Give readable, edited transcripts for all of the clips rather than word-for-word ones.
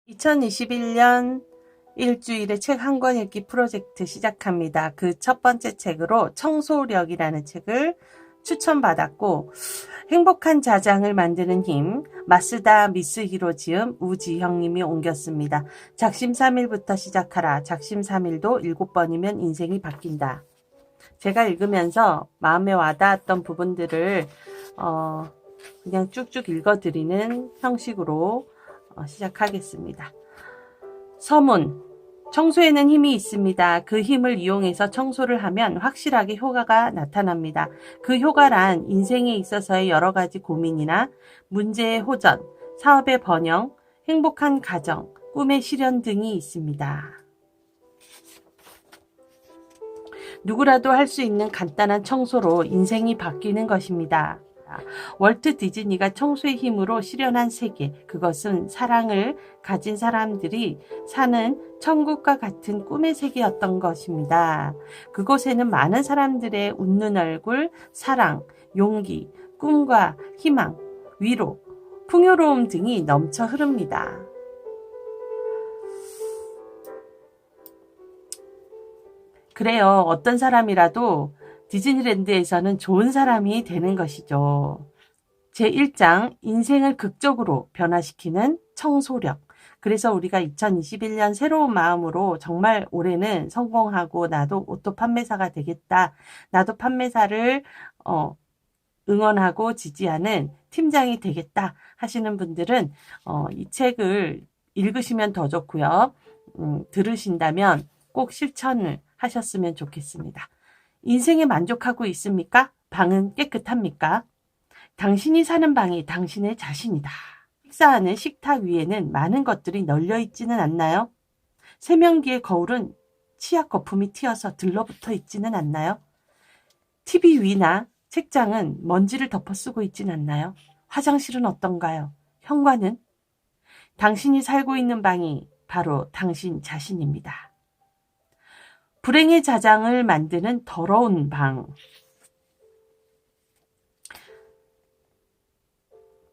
2021년 일주일에 책 한 권 읽기 프로젝트 시작합니다. 그 첫 번째 책으로 청소력이라는 책을 추천받았고, 행복한 자장을 만드는 힘, 마쓰다 미쓰히로 지음 우지형님이 옮겼습니다. 작심삼일부터 시작하라. 작심삼일도 7번이면 인생이 바뀐다. 제가 읽으면서 마음에 와닿았던 부분들을 그냥 쭉쭉 읽어드리는 형식으로 시작하겠습니다. 서문. 청소에는 힘이 있습니다. 그 힘을 이용해서 청소를 하면 확실하게 효과가 나타납니다. 그 효과란 인생에 있어서의 여러 가지 고민이나 문제의 호전, 사업의 번영, 행복한 가정, 꿈의 실현 등이 있습니다. 누구라도 할 수 있는 간단한 청소로 인생이 바뀌는 것입니다. 월트 디즈니가 청소의 힘으로 실현한 세계, 그것은 사랑을 가진 사람들이 사는 천국과 같은 꿈의 세계였던 것입니다. 그곳에는 많은 사람들의 웃는 얼굴, 사랑, 용기, 꿈과 희망, 위로, 풍요로움 등이 넘쳐 흐릅니다. 그래요. 어떤 사람이라도 디즈니랜드에서는 좋은 사람이 되는 것이죠. 제1장 인생을 극적으로 변화시키는 청소력. 그래서 우리가 2021년 새로운 마음으로 정말 올해는 성공하고 나도 오토 판매사가 되겠다. 나도 판매사를 응원하고 지지하는 팀장이 되겠다 하시는 분들은 이 책을 읽으시면 더 좋고요. 들으신다면 꼭 실천을 하셨으면 좋겠습니다. 인생에 만족하고 있습니까? 방은 깨끗합니까? 당신이 사는 방이 당신의 자신이다. 식사하는 식탁 위에는 많은 것들이 널려 있지는 않나요? 세면기의 거울은 치약 거품이 튀어서 들러붙어 있지는 않나요? TV 위나 책장은 먼지를 덮어 쓰고 있진 않나요? 화장실은 어떤가요? 현관은? 당신이 살고 있는 방이 바로 당신 자신입니다. 불행의 자장을 만드는 더러운 방.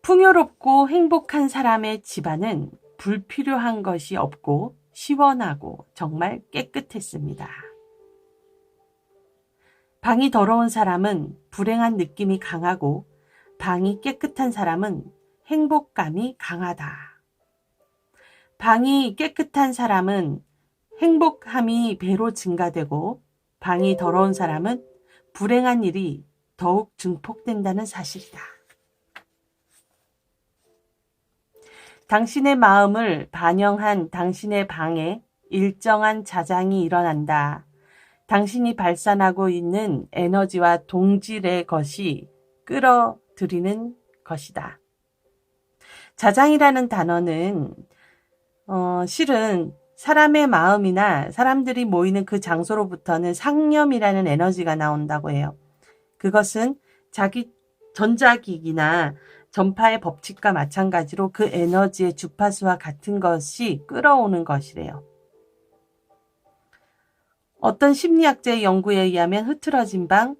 풍요롭고 행복한 사람의 집안은 불필요한 것이 없고 시원하고 정말 깨끗했습니다. 방이 더러운 사람은 불행한 느낌이 강하고 방이 깨끗한 사람은 행복감이 강하다. 방이 깨끗한 사람은 행복함이 배로 증가되고 방이 더러운 사람은 불행한 일이 더욱 증폭된다는 사실이다. 당신의 마음을 반영한 당신의 방에 일정한 자장이 일어난다. 당신이 발산하고 있는 에너지와 동질의 것이 끌어들이는 것이다. 자장이라는 단어는 실은 사람의 마음이나 사람들이 모이는 그 장소로부터는 상념이라는 에너지가 나온다고 해요. 그것은 자기 전자기기나 전파의 법칙과 마찬가지로 그 에너지의 주파수와 같은 것이 끌어오는 것이래요. 어떤 심리학자의 연구에 의하면 흐트러진 방,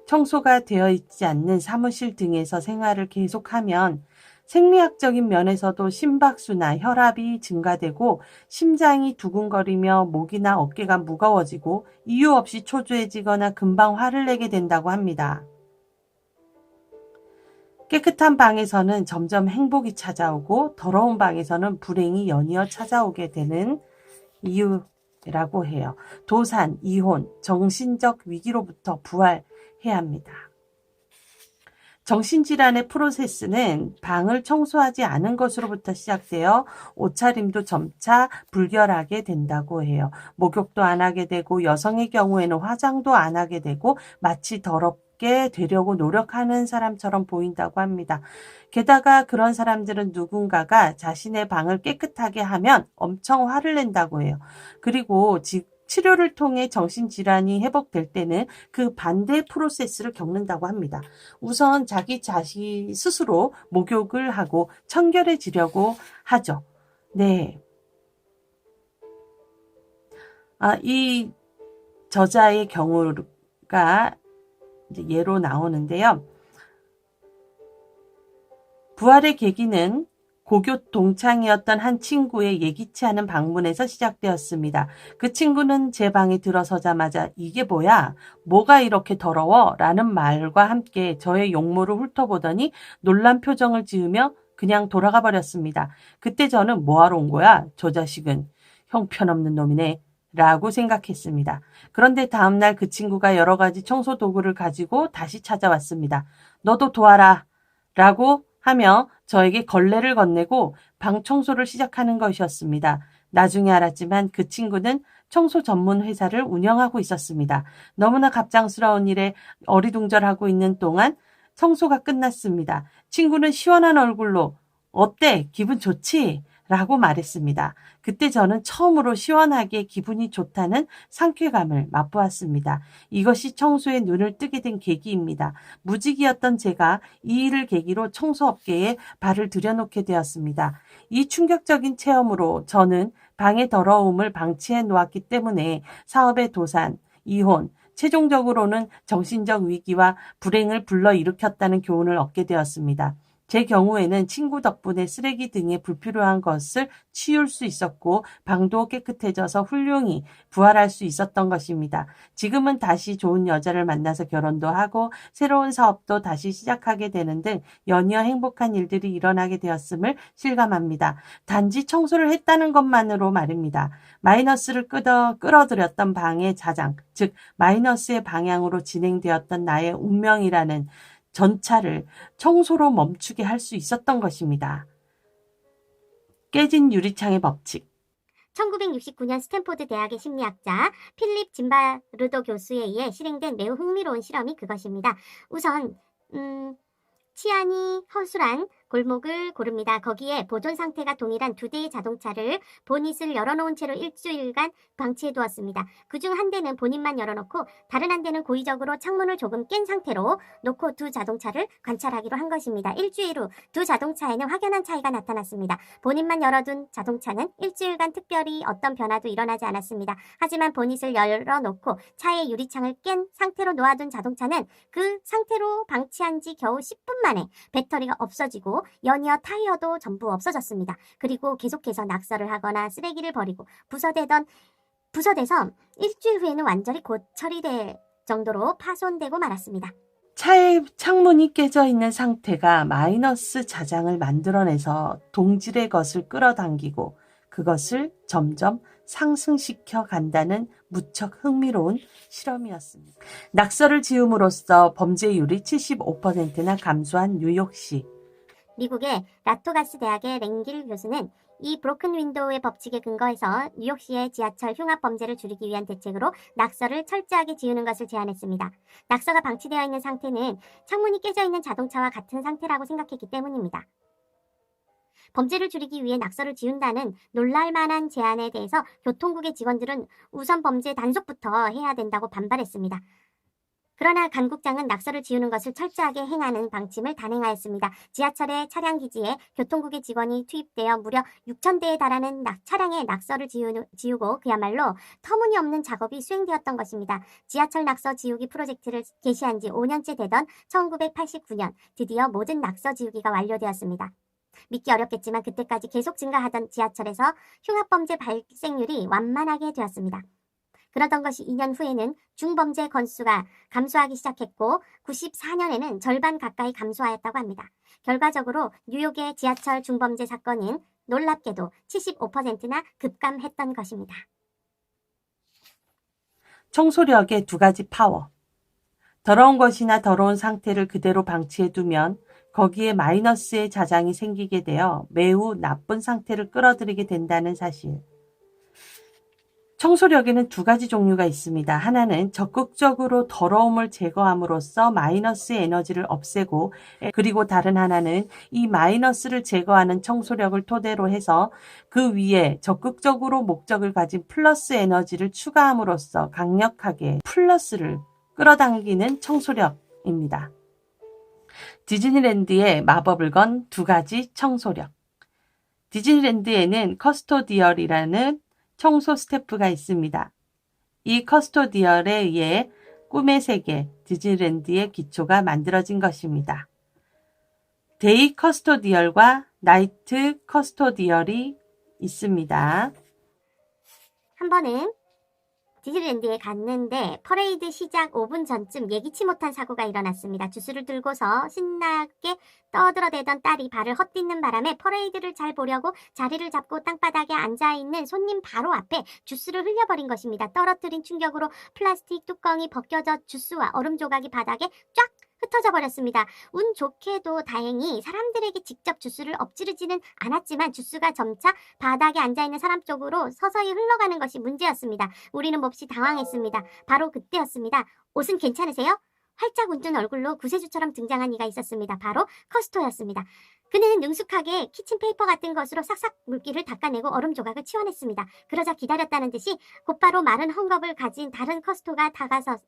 청소가 되어 있지 않는 사무실 등에서 생활을 계속하면 생리학적인 면에서도 심박수나 혈압이 증가되고 심장이 두근거리며 목이나 어깨가 무거워지고 이유 없이 초조해지거나 금방 화를 내게 된다고 합니다. 깨끗한 방에서는 점점 행복이 찾아오고 더러운 방에서는 불행이 연이어 찾아오게 되는 이유라고 해요. 도산, 이혼, 정신적 위기로부터 부활해야 합니다. 정신질환의 프로세스는 방을 청소하지 않은 것으로부터 시작되어 옷차림도 점차 불결하게 된다고 해요. 목욕도 안 하게 되고 여성의 경우에는 화장도 안 하게 되고 마치 더럽게 되려고 노력하는 사람처럼 보인다고 합니다. 게다가 그런 사람들은 누군가가 자신의 방을 깨끗하게 하면 엄청 화를 낸다고 해요. 그리고 치료를 통해 정신질환이 회복될 때는 그 반대 프로세스를 겪는다고 합니다. 우선 자기 자신 스스로 목욕을 하고 청결해지려고 하죠. 네. 이 저자의 경우가 이제 예로 나오는데요. 부활의 계기는 고교 동창이었던 한 친구의 예기치 않은 방문에서 시작되었습니다. 그 친구는 제 방에 들어서자마자 이게 뭐야? 뭐가 이렇게 더러워? 라는 말과 함께 저의 용모를 훑어보더니 놀란 표정을 지으며 그냥 돌아가 버렸습니다. 그때 저는 뭐하러 온 거야? 저 자식은 형편없는 놈이네. 라고 생각했습니다. 그런데 다음날 그 친구가 여러 가지 청소 도구를 가지고 다시 찾아왔습니다. 너도 도와라. 라고 하며 저에게 걸레를 건네고 방 청소를 시작하는 것이었습니다. 나중에 알았지만 그 친구는 청소 전문 회사를 운영하고 있었습니다. 너무나 갑작스러운 일에 어리둥절하고 있는 동안 청소가 끝났습니다. 친구는 시원한 얼굴로 어때? 기분 좋지? 라고 말했습니다. 그때 저는 처음으로 시원하게 기분이 좋다는 상쾌감을 맛보았습니다. 이것이 청소에 눈을 뜨게 된 계기입니다. 무직이었던 제가 이 일을 계기로 청소업계에 발을 들여놓게 되었습니다. 이 충격적인 체험으로 저는 방의 더러움을 방치해 놓았기 때문에 사업의 도산, 이혼, 최종적으로는 정신적 위기와 불행을 불러일으켰다는 교훈을 얻게 되었습니다. 제 경우에는 친구 덕분에 쓰레기 등의 불필요한 것을 치울 수 있었고 방도 깨끗해져서 훌륭히 부활할 수 있었던 것입니다. 지금은 다시 좋은 여자를 만나서 결혼도 하고 새로운 사업도 다시 시작하게 되는 등 연이어 행복한 일들이 일어나게 되었음을 실감합니다. 단지 청소를 했다는 것만으로 말입니다. 마이너스를 끌어들였던 방의 자장, 즉 마이너스의 방향으로 진행되었던 나의 운명이라는 전차를 청소로 멈추게 할 수 있었던 것입니다. 깨진 유리창의 법칙. 1969년 스탠포드 대학의 심리학자 필립 짐바르도 교수에 의해 실행된 매우 흥미로운 실험이 그것입니다. 우선 치안이 허술한 골목을 고릅니다. 거기에 보존 상태가 동일한 두 대의 자동차를 보닛을 열어놓은 채로 일주일간 방치해 두었습니다. 그중 한 대는 보닛만 열어놓고 다른 한 대는 고의적으로 창문을 조금 깬 상태로 놓고 두 자동차를 관찰하기로 한 것입니다. 일주일 후 두 자동차에는 확연한 차이가 나타났습니다. 보닛만 열어둔 자동차는 일주일간 특별히 어떤 변화도 일어나지 않았습니다. 하지만 보닛을 열어놓고 차의 유리창을 깬 상태로 놓아둔 자동차는 그 상태로 방치한 지 겨우 10분 만에 배터리가 없어지고 연이어 타이어도 전부 없어졌습니다. 그리고 계속해서 낙서를 하거나 쓰레기를 버리고 부서돼서 일주일 후에는 완전히 처리될 정도로 파손되고 말았습니다. 차의 창문이 깨져 있는 상태가 마이너스 자장을 만들어내서 동질의 것을 끌어당기고 그것을 점점 상승시켜 간다는 무척 흥미로운 실험이었습니다. 낙서를 지음으로써 범죄율이 75%나 감소한 뉴욕시. 미국의 라토가스 대학의 랭길 교수는 이 브로큰 윈도우의 법칙에 근거해서 뉴욕시의 지하철 흉악 범죄를 줄이기 위한 대책으로 낙서를 철저하게 지우는 것을 제안했습니다. 낙서가 방치되어 있는 상태는 창문이 깨져 있는 자동차와 같은 상태라고 생각했기 때문입니다. 범죄를 줄이기 위해 낙서를 지운다는 놀랄만한 제안에 대해서 교통국의 직원들은 우선 범죄 단속부터 해야 된다고 반발했습니다. 그러나 간국장은 낙서를 지우는 것을 철저하게 행하는 방침을 단행하였습니다. 지하철의 차량 기지에 교통국의 직원이 투입되어 무려 6,000대에 달하는 차량의 낙서를 지우고 그야말로 터무니없는 작업이 수행되었던 것입니다. 지하철 낙서 지우기 프로젝트를 개시한 지 5년째 되던 1989년 드디어 모든 낙서 지우기가 완료되었습니다. 믿기 어렵겠지만 그때까지 계속 증가하던 지하철에서 흉악범죄 발생률이 완만하게 되었습니다. 그러던 것이 2년 후에는 중범죄 건수가 감소하기 시작했고 94년에는 절반 가까이 감소하였다고 합니다. 결과적으로 뉴욕의 지하철 중범죄 사건은 놀랍게도 75%나 급감했던 것입니다. 청소력의 두 가지 파워. 더러운 것이나 더러운 상태를 그대로 방치해두면 거기에 마이너스의 자장이 생기게 되어 매우 나쁜 상태를 끌어들이게 된다는 사실. 청소력에는 두 가지 종류가 있습니다. 하나는 적극적으로 더러움을 제거함으로써 마이너스의 에너지를 없애고, 그리고 다른 하나는 이 마이너스를 제거하는 청소력을 토대로 해서 그 위에 적극적으로 목적을 가진 플러스 에너지를 추가함으로써 강력하게 플러스를 끌어당기는 청소력입니다. 디즈니랜드의 마법을 건 두 가지 청소력. 디즈니랜드에는 커스토디얼이라는 청소 스태프가 있습니다. 이 커스토디얼에 의해 꿈의 세계 디즈니랜드의 기초가 만들어진 것입니다. 데이 커스토디얼과 나이트 커스토디얼이 있습니다. 한 번은 디즈니랜드에 갔는데 퍼레이드 시작 5분 전쯤 예기치 못한 사고가 일어났습니다. 주스를 들고서 신나게 떠들어대던 딸이 발을 헛디는 바람에 퍼레이드를 잘 보려고 자리를 잡고 땅바닥에 앉아있는 손님 바로 앞에 주스를 흘려버린 것입니다. 떨어뜨린 충격으로 플라스틱 뚜껑이 벗겨져 주스와 얼음 조각이 바닥에 쫙 흩어져 버렸습니다. 운 좋게도 다행히 사람들에게 직접 주스를 엎지르지는 않았지만 주스가 점차 바닥에 앉아있는 사람 쪽으로 서서히 흘러가는 것이 문제였습니다. 우리는 몹시 당황했습니다. 바로 그때였습니다. 옷은 괜찮으세요? 활짝 웃는 얼굴로 구세주처럼 등장한 이가 있었습니다. 바로 커스토였습니다. 그는 능숙하게 키친페이퍼 같은 것으로 싹싹 물기를 닦아내고 얼음 조각을 치워냈습니다. 그러자 기다렸다는 듯이 곧바로 마른 헝겊을 가진 다른 커스토가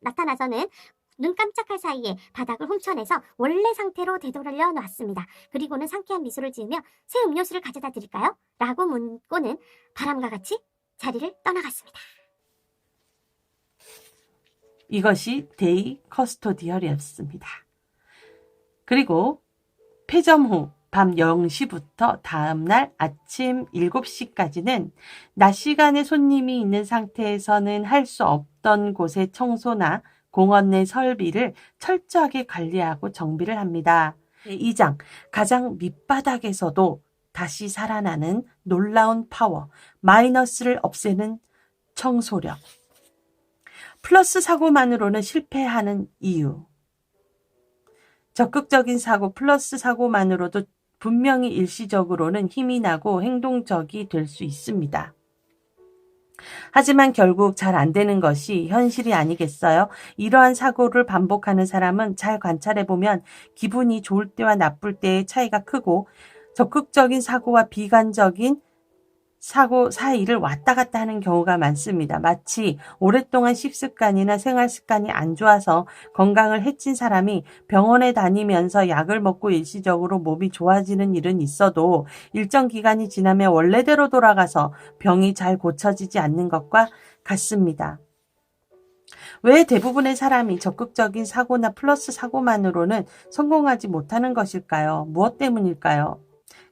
나타나서는 눈 깜짝할 사이에 바닥을 훔쳐내서 원래 상태로 되돌려 놨습니다. 그리고는 상쾌한 미소를 지으며 새 음료수를 가져다 드릴까요? 라고 묻고는 바람과 같이 자리를 떠나갔습니다. 이것이 데이 커스토디얼이었습니다. 그리고 폐점 후 밤 0시부터 다음날 아침 7시까지는 낮 시간에 손님이 있는 상태에서는 할 수 없던 곳의 청소나 공원 내 설비를 철저하게 관리하고 정비를 합니다. 2장, 가장 밑바닥에서도 다시 살아나는 놀라운 파워, 마이너스를 없애는 청소력. 플러스 사고만으로는 실패하는 이유. 적극적인 사고, 플러스 사고만으로도 분명히 일시적으로는 힘이 나고 행동적이 될 수 있습니다. 하지만 결국 잘 안 되는 것이 현실이 아니겠어요? 이러한 사고를 반복하는 사람은 잘 관찰해보면 기분이 좋을 때와 나쁠 때의 차이가 크고 적극적인 사고와 비관적인 사고 사이를 왔다 갔다 하는 경우가 많습니다. 마치 오랫동안 식습관이나 생활습관이 안 좋아서 건강을 해친 사람이 병원에 다니면서 약을 먹고 일시적으로 몸이 좋아지는 일은 있어도 일정 기간이 지나면 원래대로 돌아가서 병이 잘 고쳐지지 않는 것과 같습니다. 왜 대부분의 사람이 적극적인 사고나 플러스 사고만으로는 성공하지 못하는 것일까요? 무엇 때문일까요?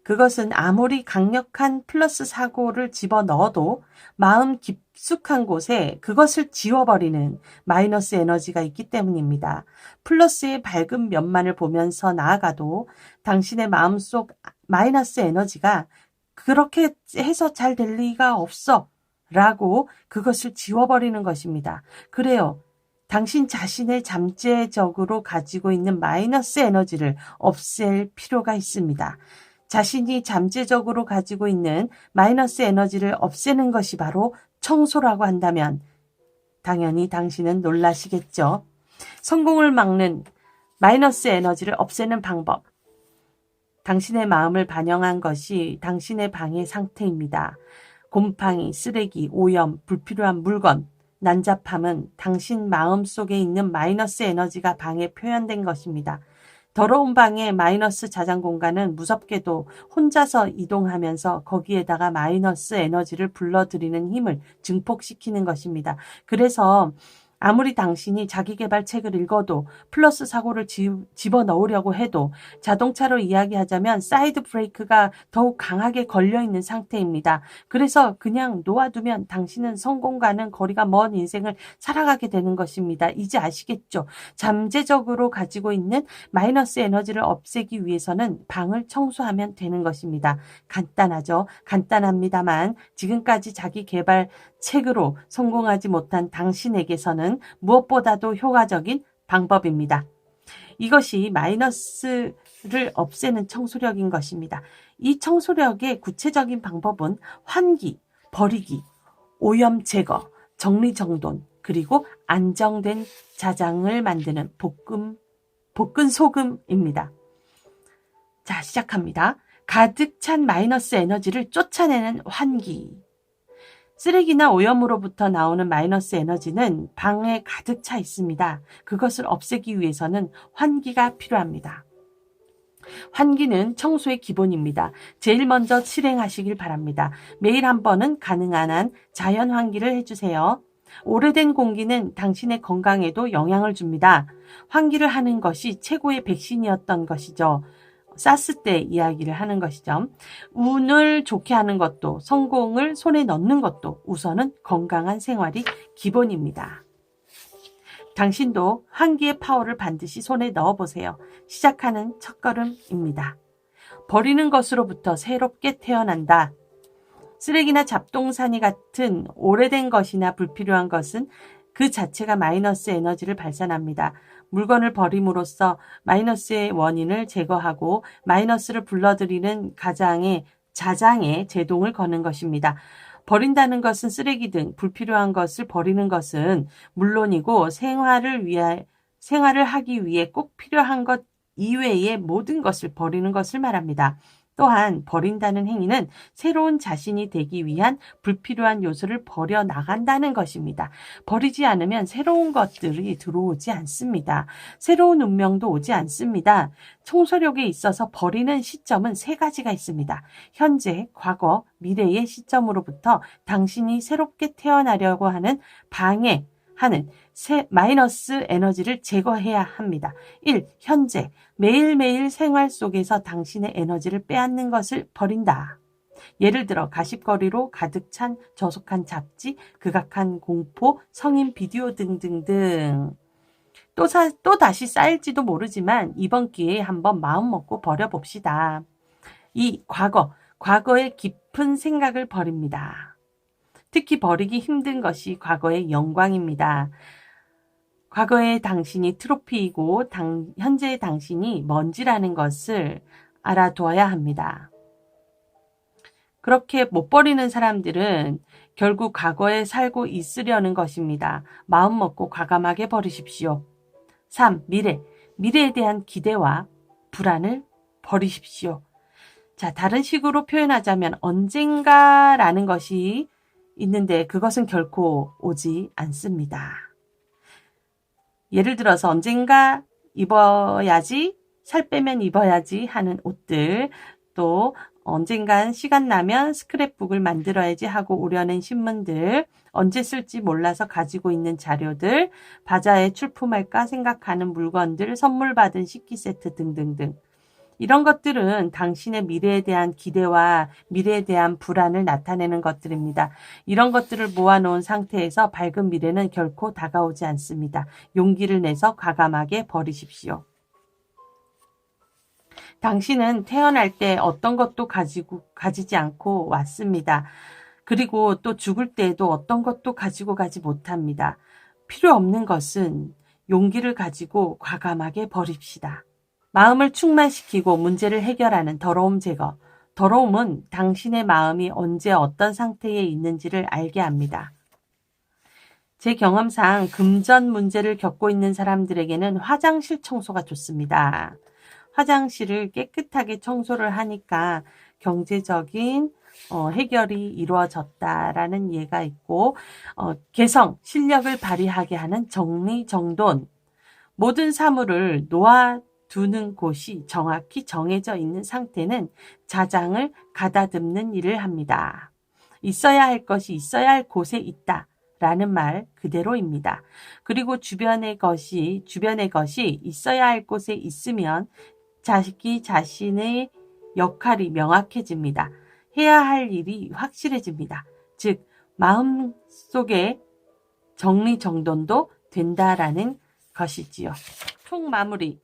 그것은 아무리 강력한 플러스 사고를 집어넣어도 마음 깊숙한 곳에 그것을 지워버리는 마이너스 에너지가 있기 때문입니다. 플러스의 밝은 면만을 보면서 나아가도 당신의 마음속 마이너스 에너지가 그렇게 해서 잘 될 리가 없어 라고 그것을 지워버리는 것입니다. 그래요. 당신 자신의 잠재적으로 가지고 있는 마이너스 에너지를 없앨 필요가 있습니다. 자신이 잠재적으로 가지고 있는 마이너스 에너지를 없애는 것이 바로 청소라고 한다면 당연히 당신은 놀라시겠죠. 성공을 막는 마이너스 에너지를 없애는 방법. 당신의 마음을 반영한 것이 당신의 방의 상태입니다. 곰팡이, 쓰레기, 오염, 불필요한 물건, 난잡함은 당신 마음 속에 있는 마이너스 에너지가 방에 표현된 것입니다. 더러운 방의 마이너스 자장 공간은 무섭게도 혼자서 이동하면서 거기에다가 마이너스 에너지를 불러들이는 힘을 증폭시키는 것입니다. 그래서 아무리 당신이 자기계발 책을 읽어도 플러스 사고를 집어넣으려고 해도 자동차로 이야기하자면 사이드 브레이크가 더욱 강하게 걸려있는 상태입니다. 그래서 그냥 놓아두면 당신은 성공과는 거리가 먼 인생을 살아가게 되는 것입니다. 이제 아시겠죠? 잠재적으로 가지고 있는 마이너스 에너지를 없애기 위해서는 방을 청소하면 되는 것입니다. 간단하죠? 간단합니다만 지금까지 자기계발 책으로 성공하지 못한 당신에게서는 무엇보다도 효과적인 방법입니다. 이것이 마이너스를 없애는 청소력인 것입니다. 이 청소력의 구체적인 방법은 환기, 버리기, 오염 제거, 정리정돈, 그리고 안정된 자장을 만드는 볶은 소금입니다. 자, 시작합니다. 가득 찬 마이너스 에너지를 쫓아내는 환기. 쓰레기나 오염으로부터 나오는 마이너스 에너지는 방에 가득 차 있습니다. 그것을 없애기 위해서는 환기가 필요합니다. 환기는 청소의 기본입니다. 제일 먼저 실행하시길 바랍니다. 매일 한 번은 가능한 한 자연 환기를 해주세요. 오래된 공기는 당신의 건강에도 영향을 줍니다. 환기를 하는 것이 최고의 백신이었던 것이죠. 쌌을 때 이야기를 하는 것이죠. 운을 좋게 하는 것도 성공을 손에 넣는 것도 우선은 건강한 생활이 기본입니다. 당신도 환기의 파워를 반드시 손에 넣어보세요. 시작하는 첫걸음입니다. 버리는 것으로부터 새롭게 태어난다. 쓰레기나 잡동사니 같은 오래된 것이나 불필요한 것은 그 자체가 마이너스 에너지를 발산합니다. 물건을 버림으로써 마이너스의 원인을 제거하고 마이너스를 불러들이는 자장에 제동을 거는 것입니다. 버린다는 것은 쓰레기 등 불필요한 것을 버리는 것은 물론이고 생활을 하기 위해 꼭 필요한 것 이외의 모든 것을 버리는 것을 말합니다. 또한 버린다는 행위는 새로운 자신이 되기 위한 불필요한 요소를 버려 나간다는 것입니다. 버리지 않으면 새로운 것들이 들어오지 않습니다. 새로운 운명도 오지 않습니다. 청소력에 있어서 버리는 시점은 세 가지가 있습니다. 현재, 과거, 미래의 시점으로부터 당신이 새롭게 태어나려고 하는 방해하는 마이너스 에너지를 제거해야 합니다. 1. 현재, 매일매일 생활 속에서 당신의 에너지를 빼앗는 것을 버린다. 예를 들어 가십거리로 가득 찬 저속한 잡지, 극악한 공포, 성인 비디오 등등등. 또 다시 쌓일지도 모르지만 이번 기회에 한번 마음 먹고 버려봅시다. 2. 과거의 깊은 생각을 버립니다. 특히 버리기 힘든 것이 과거의 영광입니다. 과거의 당신이 트로피이고 현재의 당신이 먼지라는 것을 알아두어야 합니다. 그렇게 못 버리는 사람들은 결국 과거에 살고 있으려는 것입니다. 마음 먹고 과감하게 버리십시오. 3. 미래에 대한 기대와 불안을 버리십시오. 자, 다른 식으로 표현하자면 언젠가라는 것이 있는데 그것은 결코 오지 않습니다. 예를 들어서 언젠가 입어야지, 살 빼면 입어야지 하는 옷들, 또 언젠간 시간 나면 스크랩북을 만들어야지 하고 오려낸 신문들, 언제 쓸지 몰라서 가지고 있는 자료들, 바자회 출품할까 생각하는 물건들, 선물 받은 식기 세트 등등등. 이런 것들은 당신의 미래에 대한 기대와 미래에 대한 불안을 나타내는 것들입니다. 이런 것들을 모아놓은 상태에서 밝은 미래는 결코 다가오지 않습니다. 용기를 내서 과감하게 버리십시오. 당신은 태어날 때 어떤 것도 가지지 않고 왔습니다. 그리고 또 죽을 때에도 어떤 것도 가지고 가지 못합니다. 필요 없는 것은 용기를 가지고 과감하게 버립시다. 마음을 충만시키고 문제를 해결하는 더러움 제거. 더러움은 당신의 마음이 언제 어떤 상태에 있는지를 알게 합니다. 제 경험상 금전 문제를 겪고 있는 사람들에게는 화장실 청소가 좋습니다. 화장실을 깨끗하게 청소를 하니까 경제적인 해결이 이루어졌다라는 예가 있고, 개성, 실력을 발휘하게 하는 정리정돈. 모든 사물을 놓아두는 곳이 정확히 정해져 있는 상태는 자장을 가다듬는 일을 합니다. 있어야 할 것이 있어야 할 곳에 있다. 라는 말 그대로입니다. 그리고 주변의 것이 있어야 할 곳에 있으면 자신의 역할이 명확해집니다. 해야 할 일이 확실해집니다. 즉, 마음속에 정리정돈도 된다라는 것이지요. 총마무리.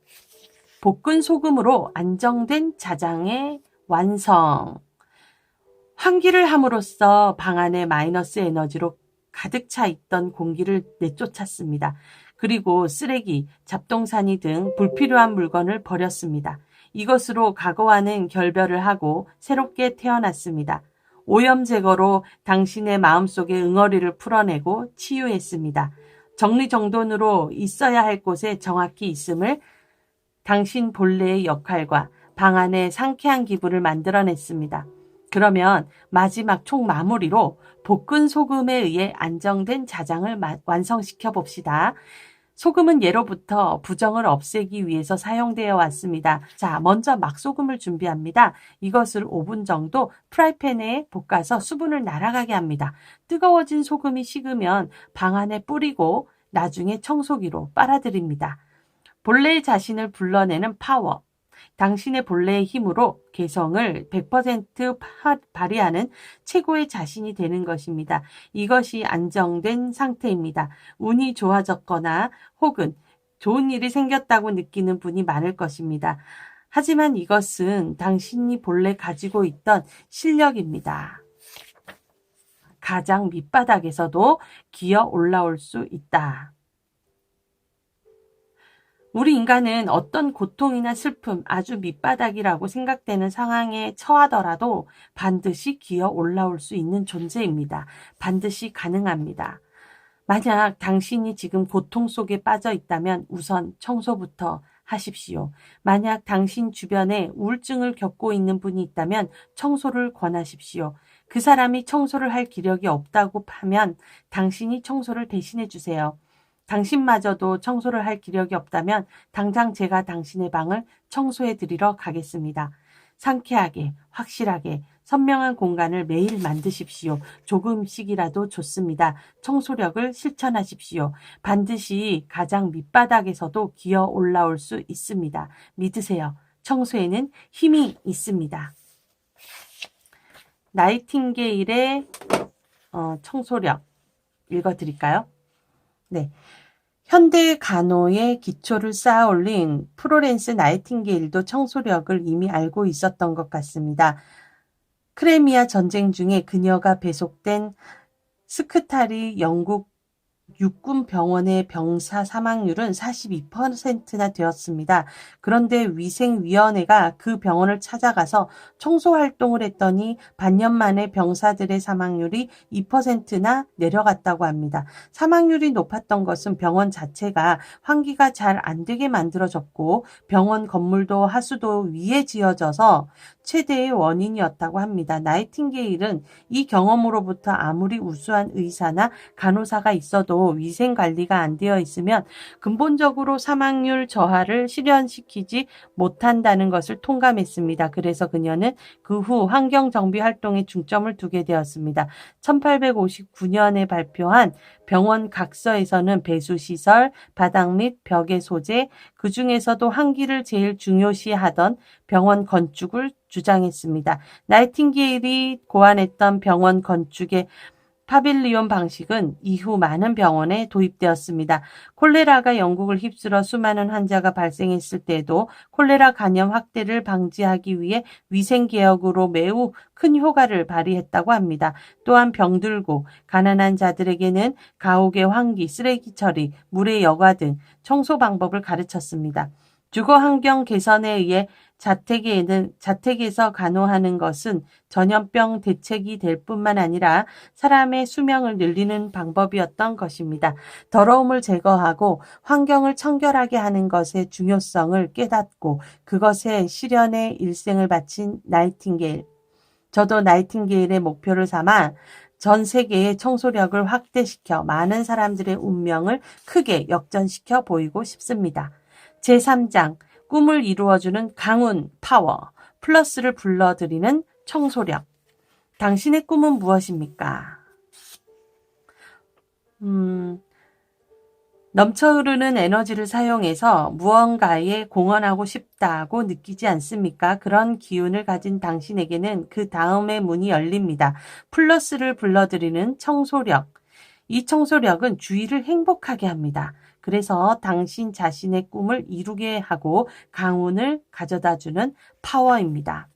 볶은 소금으로 안정된 자장의 완성. 환기를 함으로써 방 안에 마이너스 에너지로 가득 차 있던 공기를 내쫓았습니다. 그리고 쓰레기, 잡동사니 등 불필요한 물건을 버렸습니다. 이것으로 과거와는 결별을 하고 새롭게 태어났습니다. 오염 제거로 당신의 마음속의 응어리를 풀어내고 치유했습니다. 정리정돈으로 있어야 할 곳에 정확히 있음을 당신 본래의 역할과 방 안에 상쾌한 기분을 만들어냈습니다. 그러면 마지막 총마무리로 볶은 소금에 의해 안정된 자장을 완성시켜 봅시다. 소금은 예로부터 부정을 없애기 위해서 사용되어 왔습니다. 자, 먼저 막소금을 준비합니다. 이것을 5분 정도 프라이팬에 볶아서 수분을 날아가게 합니다. 뜨거워진 소금이 식으면 방 안에 뿌리고 나중에 청소기로 빨아들입니다. 본래의 자신을 불러내는 파워. 당신의 본래의 힘으로 개성을 100% 발휘하는 최고의 자신이 되는 것입니다. 이것이 안정된 상태입니다. 운이 좋아졌거나 혹은 좋은 일이 생겼다고 느끼는 분이 많을 것입니다. 하지만 이것은 당신이 본래 가지고 있던 실력입니다. 가장 밑바닥에서도 기어 올라올 수 있다. 우리 인간은 어떤 고통이나 슬픔, 아주 밑바닥이라고 생각되는 상황에 처하더라도 반드시 기어 올라올 수 있는 존재입니다. 반드시 가능합니다. 만약 당신이 지금 고통 속에 빠져 있다면 우선 청소부터 하십시오. 만약 당신 주변에 우울증을 겪고 있는 분이 있다면 청소를 권하십시오. 그 사람이 청소를 할 기력이 없다고 하면 당신이 청소를 대신해 주세요. 당신마저도 청소를 할 기력이 없다면 당장 제가 당신의 방을 청소해 드리러 가겠습니다. 상쾌하게, 확실하게, 선명한 공간을 매일 만드십시오. 조금씩이라도 좋습니다. 청소력을 실천하십시오. 반드시 가장 밑바닥에서도 기어 올라올 수 있습니다. 믿으세요. 청소에는 힘이 있습니다. 나이팅게일의 청소력 읽어드릴까요? 네. 현대 간호의 기초를 쌓아 올린 플로렌스 나이팅게일도 청소력을 이미 알고 있었던 것 같습니다. 크레미아 전쟁 중에 그녀가 배속된 스크타리 영국 육군 병원의 병사 사망률은 42%나 되었습니다. 그런데 위생위원회가 그 병원을 찾아가서 청소 활동을 했더니 반년 만에 병사들의 사망률이 2%나 내려갔다고 합니다. 사망률이 높았던 것은 병원 자체가 환기가 잘 안 되게 만들어졌고 병원 건물도 하수도 위에 지어져서 최대의 원인이었다고 합니다. 나이팅게일은 이 경험으로부터 아무리 우수한 의사나 간호사가 있어도 위생 관리가 안 되어 있으면 근본적으로 사망률 저하를 실현시키지 못한다는 것을 통감했습니다. 그래서 그녀는 그 후 환경정비 활동에 중점을 두게 되었습니다. 1859년에 발표한 병원 각서에서는 배수시설, 바닥 및 벽의 소재, 그 중에서도 환기를 제일 중요시하던 병원 건축을 주장했습니다. 나이팅게일이 고안했던 병원 건축의 파빌리온 방식은 이후 많은 병원에 도입되었습니다. 콜레라가 영국을 휩쓸어 수많은 환자가 발생했을 때에도 콜레라 감염 확대를 방지하기 위해 위생개혁으로 매우 큰 효과를 발휘했다고 합니다. 또한 병들고 가난한 자들에게는 가옥의 환기, 쓰레기 처리, 물의 여과 등 청소 방법을 가르쳤습니다. 주거 환경 개선에 의해 자택에서 간호하는 것은 전염병 대책이 될 뿐만 아니라 사람의 수명을 늘리는 방법이었던 것입니다. 더러움을 제거하고 환경을 청결하게 하는 것의 중요성을 깨닫고 그것의 실현에 일생을 바친 나이팅게일. 저도 나이팅게일의 목표를 삼아 전 세계의 청소력을 확대시켜 많은 사람들의 운명을 크게 역전시켜 보이고 싶습니다. 제3장 꿈을 이루어주는 강운, 파워, 플러스를 불러들이는 청소력. 당신의 꿈은 무엇입니까? 넘쳐 흐르는 에너지를 사용해서 무언가에 공헌하고 싶다고 느끼지 않습니까? 그런 기운을 가진 당신에게는 그 다음의 문이 열립니다. 플러스를 불러들이는 청소력. 이 청소력은 주위를 행복하게 합니다. 그래서 당신 자신의 꿈을 이루게 하고 강운을 가져다주는 파워입니다.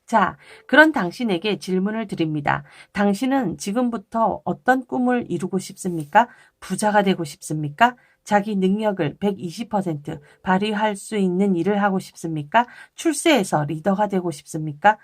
자, 그런 당신에게 질문을 드립니다. 당신은 지금부터 어떤 꿈을 이루고 싶습니까? 부자가 되고 싶습니까? 자기 능력을 120% 발휘할 수 있는 일을 하고 싶습니까? 출세해서 리더가 되고 싶습니까?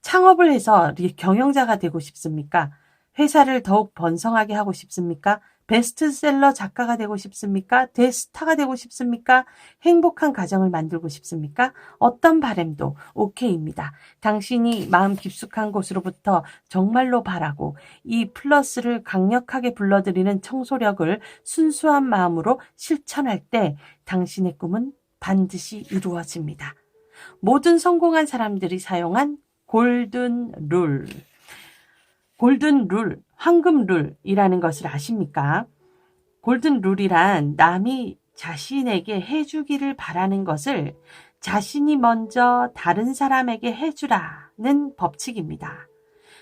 창업을 해서 경영자가 되고 싶습니까? 회사를 더욱 번성하게 하고 싶습니까? 베스트셀러 작가가 되고 싶습니까? 대스타가 되고 싶습니까? 행복한 가정을 만들고 싶습니까? 어떤 바람도 오케이입니다. 당신이 마음 깊숙한 곳으로부터 정말로 바라고 이 플러스를 강력하게 불러들이는 청소력을 순수한 마음으로 실천할 때 당신의 꿈은 반드시 이루어집니다. 모든 성공한 사람들이 사용한 골든 룰. 골든 룰, 황금 룰이라는 것을 아십니까? 골든 룰이란 남이 자신에게 해주기를 바라는 것을 자신이 먼저 다른 사람에게 해주라는 법칙입니다.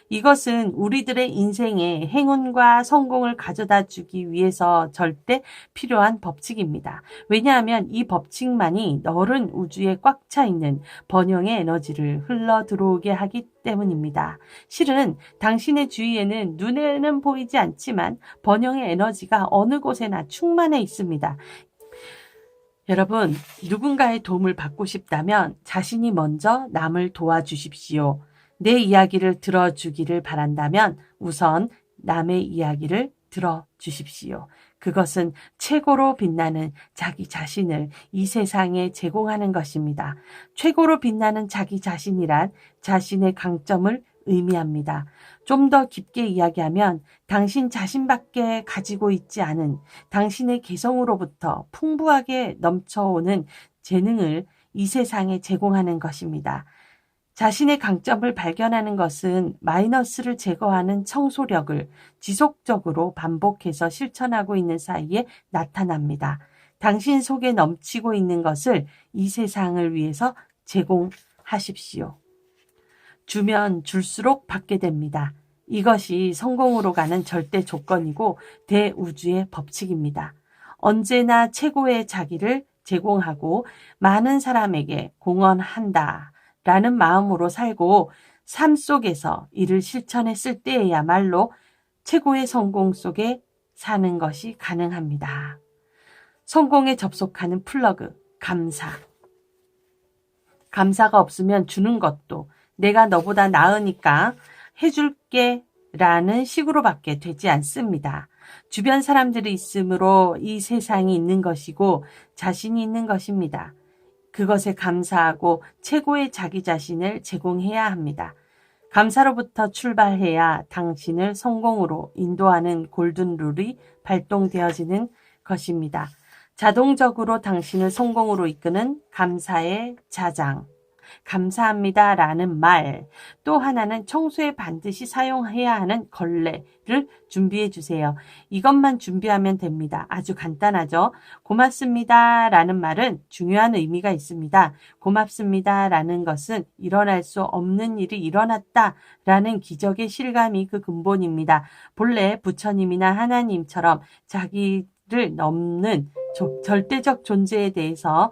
이것은 우리들의 인생에 행운과 성공을 가져다 주기 위해서 절대 필요한 법칙입니다. 왜냐하면 이 법칙만이 넓은 우주에 꽉 차 있는 번영의 에너지를 흘러 들어오게 하기 때문입니다. 실은 당신의 주위에는 눈에는 보이지 않지만 번영의 에너지가 어느 곳에나 충만해 있습니다. 여러분, 누군가의 도움을 받고 싶다면 자신이 먼저 남을 도와주십시오. 내 이야기를 들어주기를 바란다면 우선 남의 이야기를 들어주십시오. 그것은 최고로 빛나는 자기 자신을 이 세상에 제공하는 것입니다. 최고로 빛나는 자기 자신이란 자신의 강점을 의미합니다. 좀 더 깊게 이야기하면 당신 자신밖에 가지고 있지 않은 당신의 개성으로부터 풍부하게 넘쳐오는 재능을 이 세상에 제공하는 것입니다. 자신의 강점을 발견하는 것은 마이너스를 제거하는 청소력을 지속적으로 반복해서 실천하고 있는 사이에 나타납니다. 당신 속에 넘치고 있는 것을 이 세상을 위해서 제공하십시오. 주면 줄수록 받게 됩니다. 이것이 성공으로 가는 절대 조건이고 대우주의 법칙입니다. 언제나 최고의 자기를 제공하고 많은 사람에게 공헌한다 라는 마음으로 살고 삶 속에서 이를 실천했을 때에야말로 최고의 성공 속에 사는 것이 가능합니다. 성공에 접속하는 플러그, 감사. 감사가 없으면 주는 것도 내가 너보다 나으니까 해줄게 라는 식으로밖에 되지 않습니다. 주변 사람들이 있으므로 이 세상이 있는 것이고 자신이 있는 것입니다. 그것에 감사하고 최고의 자기 자신을 제공해야 합니다. 감사로부터 출발해야 당신을 성공으로 인도하는 골든룰이 발동되어지는 것입니다. 자동적으로 당신을 성공으로 이끄는 감사의 자장. 감사합니다 라는 말, 또 하나는 청소에 반드시 사용해야 하는 걸레를 준비해 주세요. 이것만 준비하면 됩니다. 아주 간단하죠. 고맙습니다 라는 말은 중요한 의미가 있습니다. 고맙습니다 라는 것은 일어날 수 없는 일이 일어났다 라는 기적의 실감이 그 근본입니다. 본래 부처님이나 하나님처럼 자기를 넘는 절대적 존재에 대해서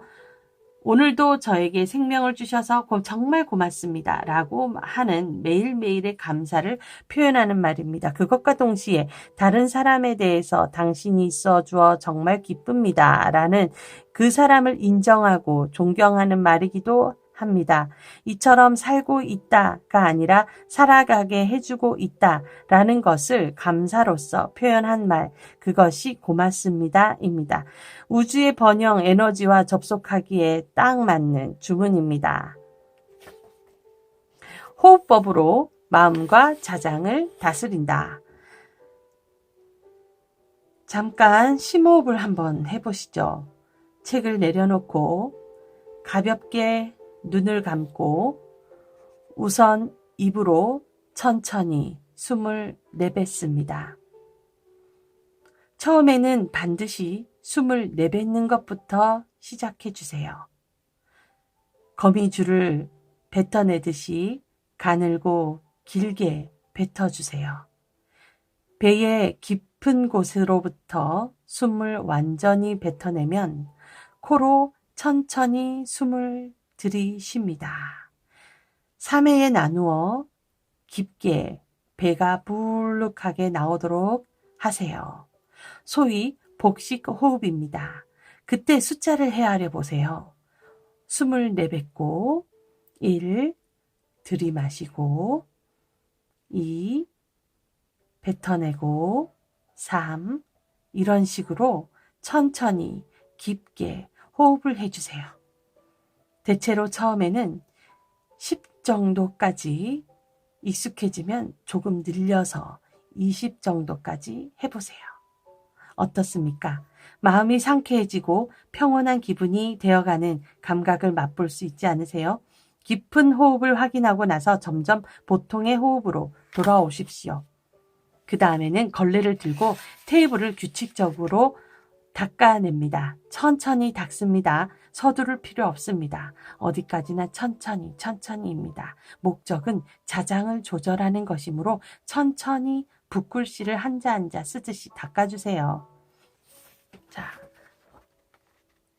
오늘도 저에게 생명을 주셔서 정말 고맙습니다 라고 하는 매일매일의 감사를 표현하는 말입니다. 그것과 동시에 다른 사람에 대해서 당신이 있어주어 정말 기쁩니다 라는 그 사람을 인정하고 존경하는 말이기도 합니다. 이처럼 살고 있다가 아니라 살아가게 해주고 있다라는 것을 감사로서 표현한 말, 그것이 고맙습니다입니다. 우주의 번영 에너지와 접속하기에 딱 맞는 주문입니다. 호흡법으로 마음과 자장을 다스린다. 잠깐 심호흡을 한번 해보시죠. 책을 내려놓고 가볍게 눈을 감고 우선 입으로 천천히 숨을 내뱉습니다. 처음에는 반드시 숨을 내뱉는 것부터 시작해 주세요. 거미줄을 뱉어내듯이 가늘고 길게 뱉어주세요. 배의 깊은 곳으로부터 숨을 완전히 뱉어내면 코로 천천히 숨을 들이쉽니다. 3회에 나누어 깊게 배가 불룩하게 나오도록 하세요. 소위 복식 호흡입니다. 그때 숫자를 헤아려 보세요. 숨을 내뱉고 1, 들이마시고 2, 뱉어내고 3, 이런 식으로 천천히 깊게 호흡을 해주세요. 대체로 처음에는 10 정도까지 익숙해지면 조금 늘려서 20 정도까지 해보세요. 어떻습니까? 마음이 상쾌해지고 평온한 기분이 되어가는 감각을 맛볼 수 있지 않으세요? 깊은 호흡을 확인하고 나서 점점 보통의 호흡으로 돌아오십시오. 그 다음에는 걸레를 들고 테이블을 규칙적으로 닦아냅니다. 천천히 닦습니다. 서두를 필요 없습니다. 어디까지나 천천히입니다. 목적은 자장을 조절하는 것이므로 천천히 붓글씨를 한자 한자 쓰듯이 닦아주세요. 자,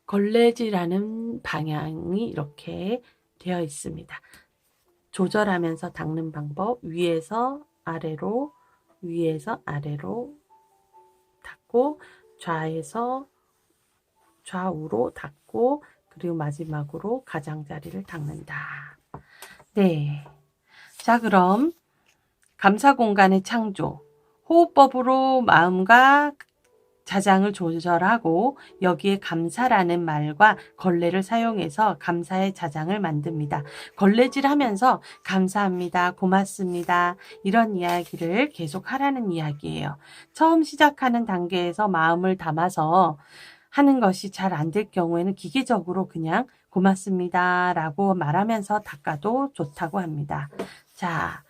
걸레질하는 방향이 이렇게 되어 있습니다. 조절하면서 닦는 방법, 위에서 아래로 닦고, 좌에서 좌우로 닦고, 그리고 마지막으로 가장자리를 닦는다. 네. 자, 그럼 감사 공간의 창조, 호흡법으로 마음과 자장을 조절하고 여기에 감사라는 말과 걸레를 사용해서 감사의 자장을 만듭니다. 걸레질 하면서 감사합니다, 고맙습니다 이런 이야기를 계속 하라는 이야기예요. 처음 시작하는 단계에서 마음을 담아서 하는 것이 잘 안 될 경우에는 기계적으로 그냥 고맙습니다 라고 말하면서 닦아도 좋다고 합니다. 자,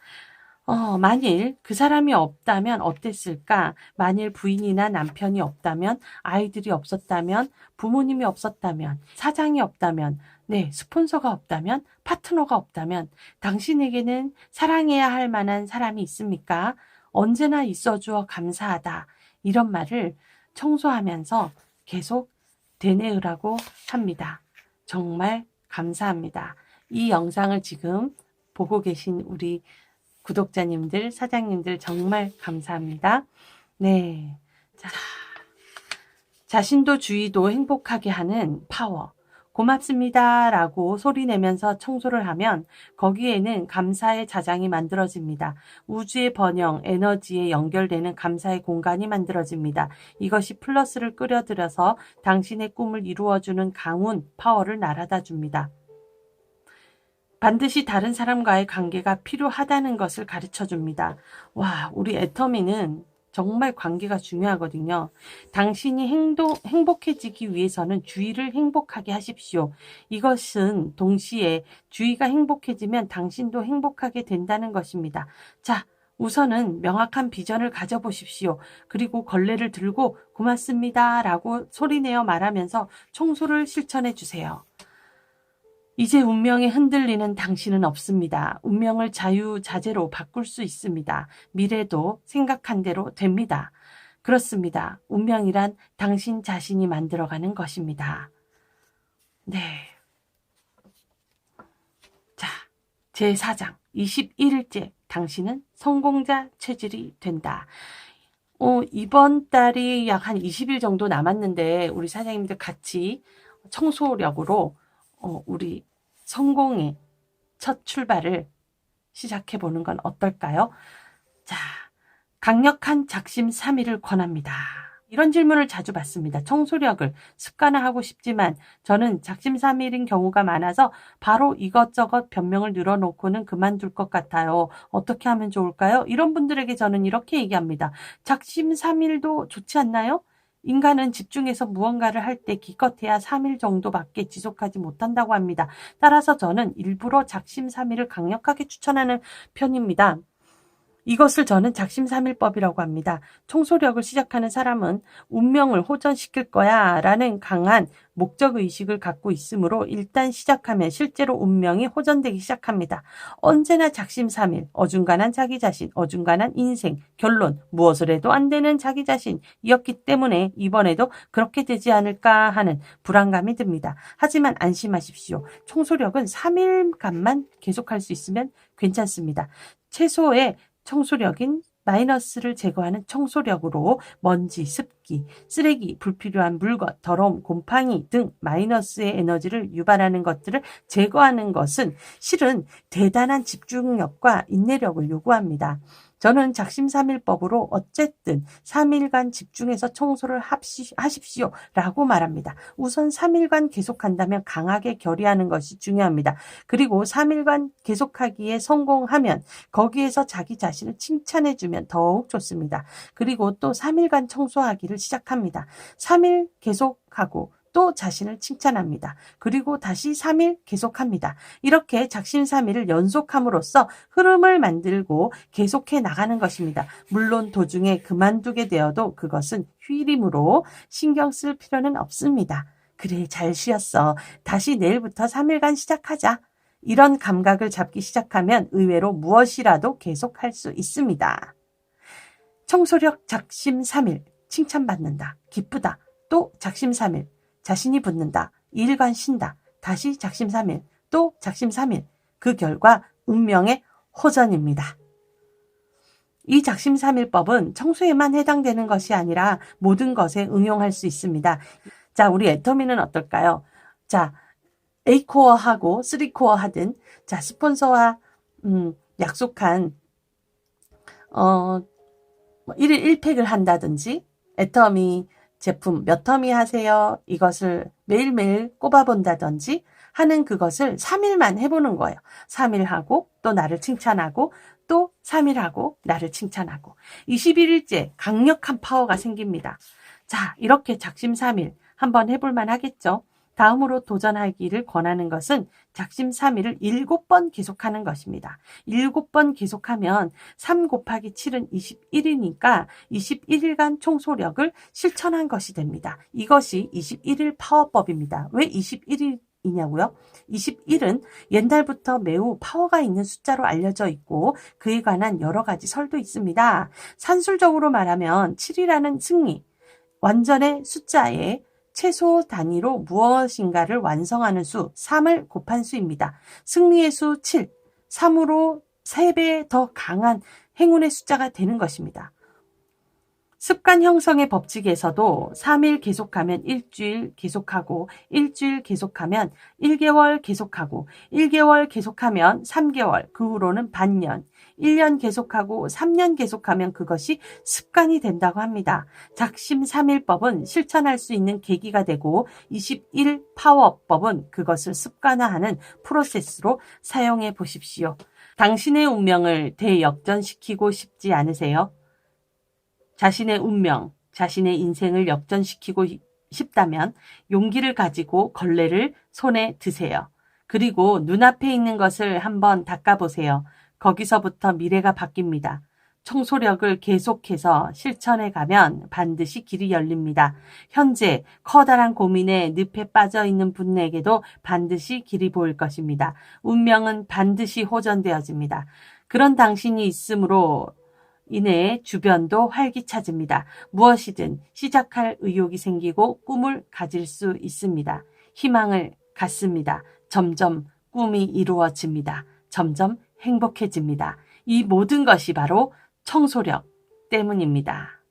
만일 그 사람이 없다면 어땠을까? 만일 부인이나 남편이 없다면, 아이들이 없었다면, 부모님이 없었다면, 사장이 없다면, 네, 스폰서가 없다면, 파트너가 없다면, 당신에게는 사랑해야 할 만한 사람이 있습니까? 언제나 있어주어 감사하다. 이런 말을 청소하면서 계속 되뇌으라고 합니다. 정말 감사합니다. 이 영상을 지금 보고 계신 우리 구독자님들, 사장님들 정말 감사합니다. 네. 자, 자신도 주위도 행복하게 하는 파워. 고맙습니다 라고 소리 내면서 청소를 하면 거기에는 감사의 자장이 만들어집니다. 우주의 번영, 에너지에 연결되는 감사의 공간이 만들어집니다. 이것이 플러스를 끌어들여서 당신의 꿈을 이루어주는 강운, 파워를 날아다 줍니다. 반드시 다른 사람과의 관계가 필요하다는 것을 가르쳐 줍니다. 와, 우리 애터미는 정말 관계가 중요하거든요. 당신이 행복해지기 위해서는 주위를 행복하게 하십시오. 이것은 동시에 주위가 행복해지면 당신도 행복하게 된다는 것입니다. 자, 우선은 명확한 비전을 가져보십시오. 그리고 걸레를 들고 고맙습니다 라고 소리내어 말하면서 청소를 실천해 주세요. 이제 운명에 흔들리는 당신은 없습니다. 운명을 자유자재로 바꿀 수 있습니다. 미래도 생각한 대로 됩니다. 그렇습니다. 운명이란 당신 자신이 만들어가는 것입니다. 네. 자, 제4장 21일째 당신은 성공자 체질이 된다. 이번 달이 약 한 20일 정도 남았는데 우리 사장님들 같이 청소력으로 우리 성공의 첫 출발을 시작해 보는 건 어떨까요? 자, 강력한 작심삼일을 권합니다. 이런 질문을 자주 받습니다. 청소력을 습관화하고 싶지만 저는 작심삼일인 경우가 많아서 바로 이것저것 변명을 늘어놓고는 그만둘 것 같아요. 어떻게 하면 좋을까요? 이런 분들에게 저는 이렇게 얘기합니다. 작심삼일도 좋지 않나요? 인간은 집중해서 무언가를 할 때 기껏해야 3일 정도밖에 지속하지 못한다고 합니다. 따라서 저는 일부러 작심삼일을 강력하게 추천하는 편입니다. 이것을 저는 작심삼일법이라고 합니다. 청소력을 시작하는 사람은 운명을 호전시킬 거야 라는 강한 목적의식을 갖고 있으므로 일단 시작하면 실제로 운명이 호전되기 시작합니다. 언제나 작심삼일, 어중간한 자기 자신, 어중간한 인생, 결론, 무엇을 해도 안 되는 자기 자신이었기 때문에 이번에도 그렇게 되지 않을까 하는 불안감이 듭니다. 하지만 안심하십시오. 청소력은 3일간만 계속할 수 있으면 괜찮습니다. 최소의 청소력인 마이너스를 제거하는 청소력으로 먼지, 습기, 쓰레기, 불필요한 물건, 더러움, 곰팡이 등 마이너스의 에너지를 유발하는 것들을 제거하는 것은 실은 대단한 집중력과 인내력을 요구합니다. 저는 작심삼일법으로 어쨌든 3일간 집중해서 청소를 하십시오 라고 말합니다. 우선 3일간 계속한다면 강하게 결의하는 것이 중요합니다. 그리고 3일간 계속하기에 성공하면 거기에서 자기 자신을 칭찬해주면 더욱 좋습니다. 그리고 또 3일간 청소하기를 시작합니다. 3일 계속하고 또 자신을 칭찬합니다. 그리고 다시 3일 계속합니다. 이렇게 작심삼일을 연속함으로써 흐름을 만들고 계속해 나가는 것입니다. 물론 도중에 그만두게 되어도 그것은 휴일이므로 신경 쓸 필요는 없습니다. 그래, 잘 쉬었어. 다시 내일부터 3일간 시작하자. 이런 감각을 잡기 시작하면 의외로 무엇이라도 계속할 수 있습니다. 청소력 작심3일, 칭찬받는다, 기쁘다, 또 작심3일, 자신이 붙는다, 2일간 쉰다, 다시 작심3일, 또 작심3일, 그 결과 운명의 호전입니다. 이 작심3일법은 청소에만 해당되는 것이 아니라 모든 것에 응용할 수 있습니다. 자, 우리 애터미는 어떨까요? 자, A코어하고 3코어 하든, 자, 스폰서와 약속한 1일 1팩을 한다든지, 애터미 제품 몇 터미 하세요, 이것을 매일매일 꼽아본다든지 하는 그것을 3일만 해보는 거예요. 3일 하고 또 나를 칭찬하고 또 3일 하고 나를 칭찬하고 21일째 강력한 파워가 생깁니다. 자, 이렇게 작심3일 한번 해볼만 하겠죠. 다음으로 도전하기를 권하는 것은 작심3일을 7번 계속하는 것입니다. 7번 계속하면 3 곱하기 7은 21이니까 21일간 청소력을 실천한 것이 됩니다. 이것이 21일 파워법입니다. 왜 21일이냐고요? 21은 옛날부터 매우 파워가 있는 숫자로 알려져 있고 그에 관한 여러 가지 설도 있습니다. 산술적으로 말하면 7이라는 승리, 완전의 숫자에 최소 단위로 무엇인가를 완성하는 수 3을 곱한 수입니다. 승리의 수 7, 3으로 3배 더 강한 행운의 숫자가 되는 것입니다. 습관 형성의 법칙에서도 3일 계속하면 일주일 계속하고 일주일 계속하면 1개월 계속하고 1개월 계속하면 3개월, 그 후로는 반년, 1년 계속하고 3년 계속하면 그것이 습관이 된다고 합니다. 작심3일법은 실천할 수 있는 계기가 되고 21 파워법은 그것을 습관화하는 프로세스로 사용해 보십시오. 당신의 운명을 대역전시키고 싶지 않으세요? 자신의 운명, 자신의 인생을 역전시키고 싶다면 용기를 가지고 걸레를 손에 드세요. 그리고 눈앞에 있는 것을 한번 닦아보세요. 거기서부터 미래가 바뀝니다. 청소력을 계속해서 실천해 가면 반드시 길이 열립니다. 현재 커다란 고민에 늪에 빠져있는 분에게도 반드시 길이 보일 것입니다. 운명은 반드시 호전되어집니다. 그런 당신이 있으므로 인해 주변도 활기차집니다. 무엇이든 시작할 의욕이 생기고 꿈을 가질 수 있습니다. 희망을 갖습니다. 점점 꿈이 이루어집니다. 점점 행복해집니다. 이 모든 것이 바로 청소력 때문입니다.